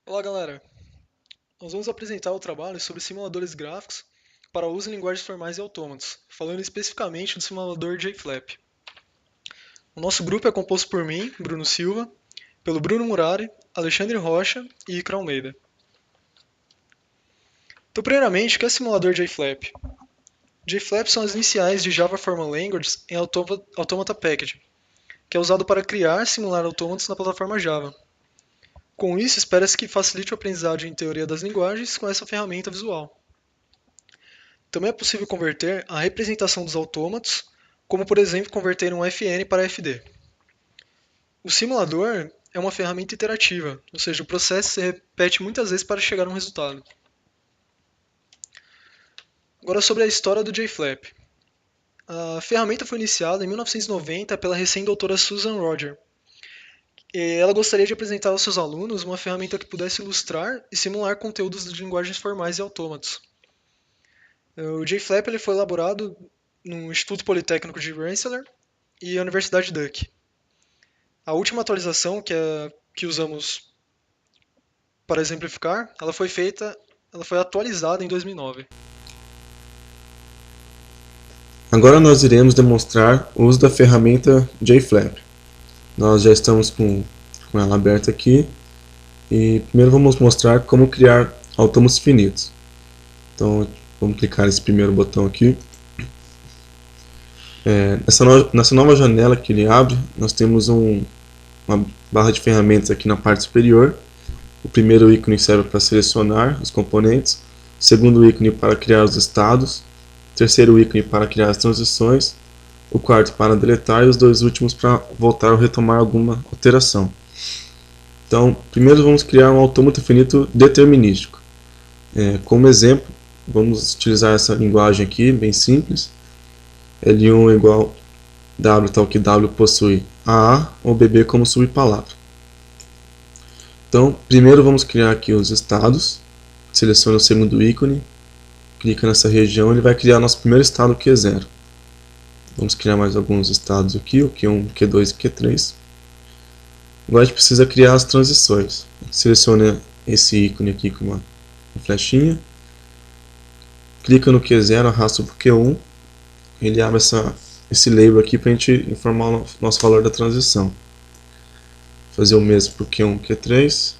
Olá, galera! Nós vamos apresentar o trabalho sobre simuladores gráficos para uso em linguagens formais e autômatos, falando especificamente do simulador JFlap. O nosso grupo é composto por mim, Bruno Silva, pelo Bruno Murari, Alexandre Rocha e Icra Almeida. Então, primeiramente, o que é simulador JFlap? JFlap são as iniciais de Java Formal Language em Automata Package, que é usado para criar e simular autômatos na plataforma Java. Com isso, espera-se que facilite o aprendizado em teoria das linguagens com essa ferramenta visual. Também é possível converter a representação dos autômatos, como por exemplo converter um fn para fd. O simulador é uma ferramenta iterativa, ou seja, o processo se repete muitas vezes para chegar a um resultado. Agora sobre a história do JFlap. A ferramenta foi iniciada em 1990 pela recém-doutora Susan Rodger. Ela gostaria de apresentar aos seus alunos uma ferramenta que pudesse ilustrar e simular conteúdos de linguagens formais e autômatos. O JFlap ele foi elaborado no Instituto Politécnico de Rensselaer e a Universidade Duke. A última atualização que usamos para exemplificar, ela foi atualizada em 2009. Agora nós iremos demonstrar o uso da ferramenta JFlap. Nós já estamos com ela aberta aqui e primeiro vamos mostrar como criar autômatos finitos. Então vamos clicar nesse primeiro botão aqui. Nessa nova janela que ele abre, nós temos uma barra de ferramentas aqui na parte superior. O primeiro ícone serve para selecionar os componentes, o segundo ícone para criar os estados, o terceiro ícone para criar as transições, o quarto para deletar e os dois últimos para voltar ou retomar alguma alteração. Então, primeiro vamos criar um autômato finito determinístico. Como exemplo, vamos utilizar essa linguagem aqui, bem simples. L1 igual W, tal que W possui AA ou BB como subpalavra. Então, primeiro vamos criar aqui os estados. Seleciona o segundo ícone, clica nessa região, ele vai criar nosso primeiro estado, que é 0. Vamos criar mais alguns estados aqui, o Q1, Q2 e Q3. Agora a gente precisa criar as transições. Seleciona esse ícone aqui com uma flechinha, clica no Q0, arrasta para o Q1, ele abre esse label aqui para a gente informar o nosso valor da transição. Fazer o mesmo para o Q1, Q3,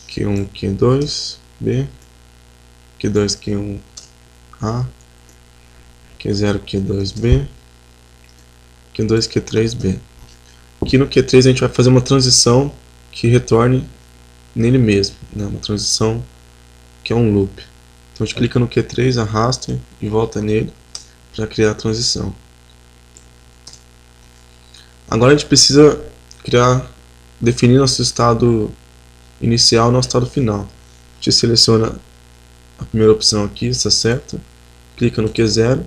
Q1, Q2, B, Q2, Q1, A, Q0, Q2, B, Q2, Q3, B. Aqui no Q3 a gente vai fazer uma transição que retorne nele mesmo, né? Uma transição que é um loop. Então a gente clica no Q3, arrasta e volta nele para criar a transição. Agora a gente precisa definir nosso estado inicial e nosso estado final. A gente seleciona a primeira opção aqui, essa seta, clica no Q0,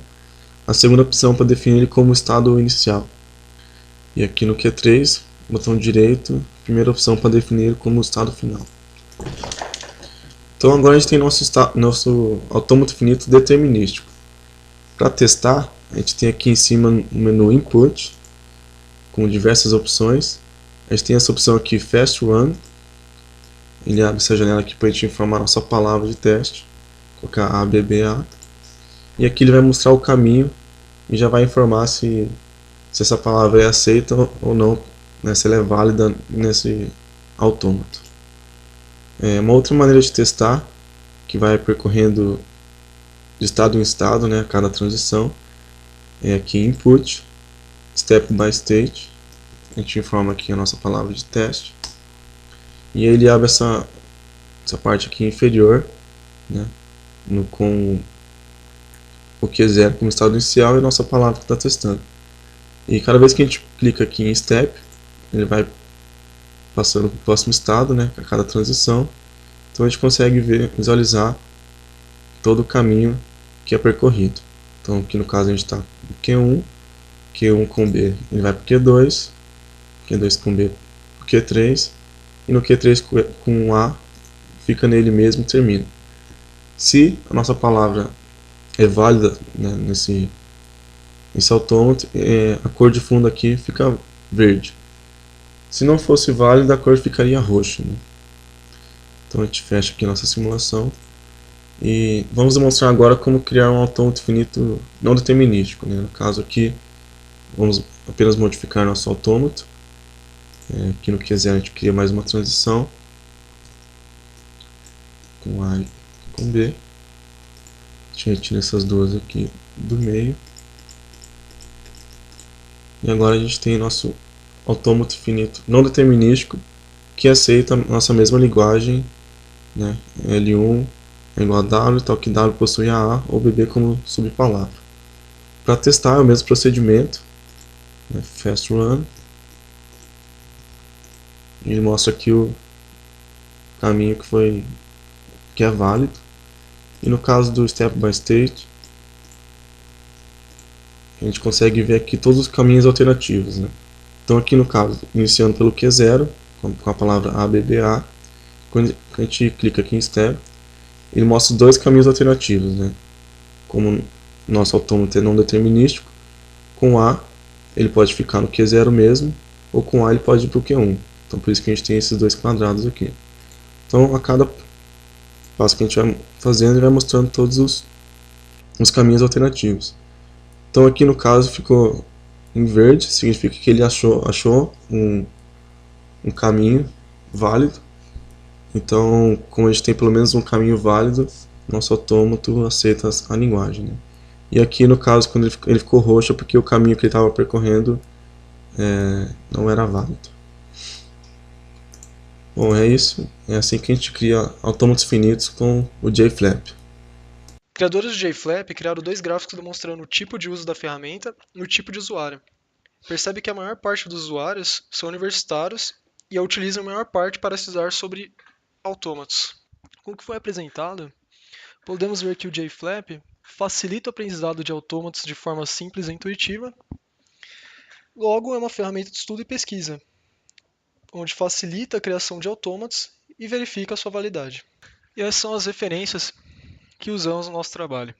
a segunda opção para definir ele como estado inicial. E aqui no Q3, botão direito, primeira opção para definir como estado final. Então agora a gente tem nosso autômato finito determinístico. Para testar, a gente tem aqui em cima o menu Input, com diversas opções. A gente tem essa opção aqui, Fast Run. Ele abre essa janela aqui para a gente informar a nossa palavra de teste. Colocar ABBA. E aqui ele vai mostrar o caminho e já vai informar se essa palavra é aceita ou não, né, se ela é válida nesse autômato. Uma outra maneira de testar, que vai percorrendo de estado em estado, né, a cada transição, é aqui Input, Step by State. A gente informa aqui a nossa palavra de teste. E ele abre essa parte aqui inferior, né, com o Q0 como estado inicial e a nossa palavra que está testando. E cada vez que a gente clica aqui em Step, ele vai passando para o próximo estado, né, a cada transição. Então a gente consegue visualizar todo o caminho que é percorrido. Então aqui no caso a gente está no Q1, Q1 com B ele vai para o Q2, Q2 com B para o Q3, e no Q3 com A fica nele mesmo e termina. Se a nossa palavra é válida, né, nesse autômato, a cor de fundo aqui fica verde. Se não fosse válido, a cor ficaria roxa, né? Então a gente fecha aqui nossa simulação. E vamos demonstrar agora como criar um autômato finito não determinístico, né? No caso aqui, vamos apenas modificar nosso autômato. Aqui no Q0 a gente cria mais uma transição com A e com B. A gente retira essas duas aqui do meio. E agora a gente tem nosso autômato finito não determinístico que aceita a nossa mesma linguagem, né? L1 é igual a W, tal que W possui a ou BB como subpalavra. Para testar é o mesmo procedimento, né? Fast Run. Ele mostra aqui o caminho que é válido. E no caso do Step by State, a gente consegue ver aqui todos os caminhos alternativos, né? Então aqui no caso, iniciando pelo Q0, com a palavra ABBA, quando a gente clica aqui em Step, ele mostra dois caminhos alternativos, né? Como nosso autômato é não determinístico, com A ele pode ficar no Q0 mesmo, ou com A ele pode ir para o Q1. Então por isso que a gente tem esses dois quadrados aqui. Então a cada passo que a gente vai fazendo, ele vai mostrando todos os caminhos alternativos. Então aqui no caso ficou em verde, significa que ele achou um caminho válido. Então, como a gente tem pelo menos um caminho válido, nosso autômato aceita a linguagem, né? E aqui no caso, quando ele ficou roxo, é porque o caminho que ele estava percorrendo não era válido. Bom, é isso. É assim que a gente cria autômatos finitos com o JFlap. Criadores do JFlap criaram dois gráficos demonstrando o tipo de uso da ferramenta e o tipo de usuário. Percebe que a maior parte dos usuários são universitários e a utilizam a maior parte para estudar sobre autômatos. Com o que foi apresentado, podemos ver que o JFlap facilita o aprendizado de autômatos de forma simples e intuitiva. Logo, é uma ferramenta de estudo e pesquisa, onde facilita a criação de autômatos e verifica a sua validade. E essas são as referências que usamos no nosso trabalho.